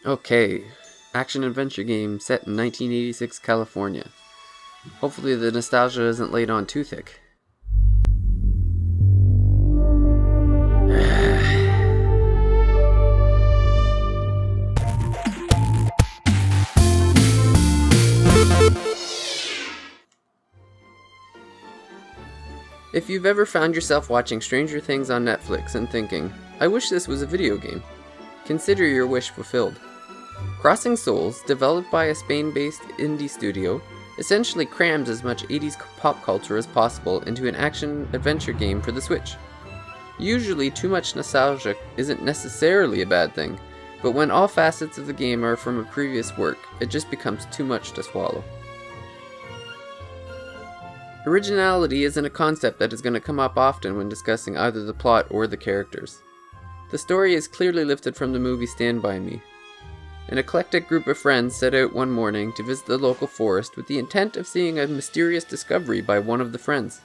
Okay, action-adventure game set in 1986 California. Hopefully the nostalgia isn't laid on too thick. If you've ever found yourself watching Stranger Things on Netflix and thinking, I wish this was a video game, consider your wish fulfilled. Crossing Souls, developed by a Spain-based indie studio, essentially crams as much 80s pop culture as possible into an action-adventure game for the Switch. Usually, too much nostalgia isn't necessarily a bad thing, but when all facets of the game are from a previous work, it just becomes too much to swallow. Originality isn't a concept that is going to come up often when discussing either the plot or the characters. The story is clearly lifted from the movie Stand By Me. An eclectic group of friends set out one morning to visit the local forest with the intent of seeing a mysterious discovery by one of the friends.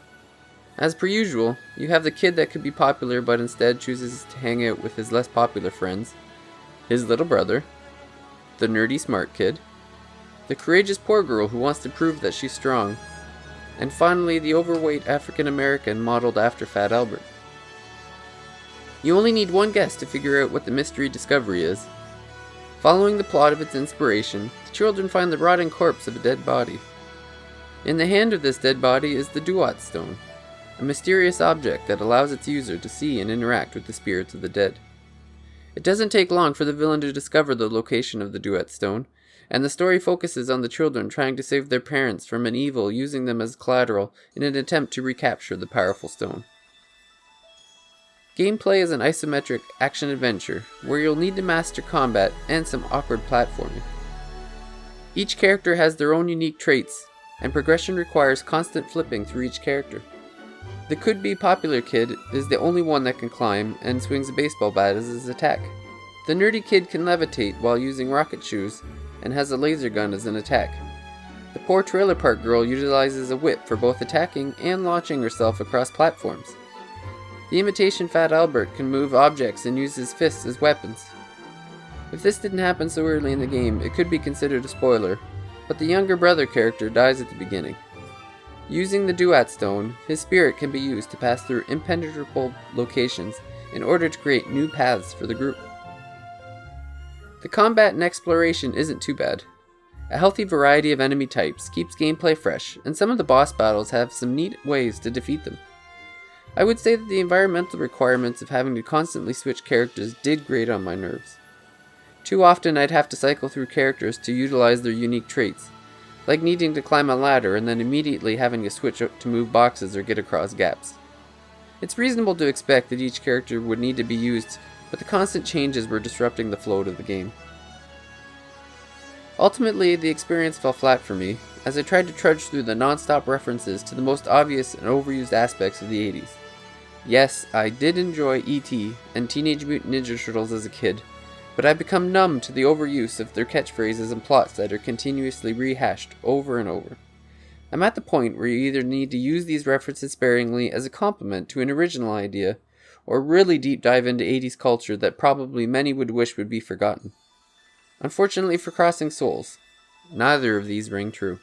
As per usual, you have the kid that could be popular but instead chooses to hang out with his less popular friends, his little brother, the nerdy smart kid, the courageous poor girl who wants to prove that she's strong, and finally the overweight African American modeled after Fat Albert. You only need one guess to figure out what the mystery discovery is. Following the plot of its inspiration, the children find the rotting corpse of a dead body. In the hand of this dead body is the Duat Stone, a mysterious object that allows its user to see and interact with the spirits of the dead. It doesn't take long for the villain to discover the location of the Duat Stone, and the story focuses on the children trying to save their parents from an evil using them as collateral in an attempt to recapture the powerful stone. Gameplay is an isometric action-adventure where you'll need to master combat and some awkward platforming. Each character has their own unique traits, and progression requires constant flipping through each character. The could-be popular kid is the only one that can climb and swings a baseball bat as his attack. The nerdy kid can levitate while using rocket shoes and has a laser gun as an attack. The poor trailer park girl utilizes a whip for both attacking and launching herself across platforms. The imitation Fat Albert can move objects and use his fists as weapons. If this didn't happen so early in the game, it could be considered a spoiler, but the younger brother character dies at the beginning. Using the Duat Stone, his spirit can be used to pass through impenetrable locations in order to create new paths for the group. The combat and exploration isn't too bad. A healthy variety of enemy types keeps gameplay fresh, and some of the boss battles have some neat ways to defeat them. I would say that the environmental requirements of having to constantly switch characters did grate on my nerves. Too often I'd have to cycle through characters to utilize their unique traits, like needing to climb a ladder and then immediately having to switch up to move boxes or get across gaps. It's reasonable to expect that each character would need to be used, but the constant changes were disrupting the flow of the game. Ultimately, the experience fell flat for me, as I tried to trudge through the non-stop references to the most obvious and overused aspects of the 80s. Yes, I did enjoy E.T. and Teenage Mutant Ninja Turtles as a kid, but I've become numb to the overuse of their catchphrases and plots that are continuously rehashed over and over. I'm at the point where you either need to use these references sparingly as a compliment to an original idea, or really deep dive into 80s culture that probably many would wish would be forgotten. Unfortunately for Crossing Souls, neither of these ring true.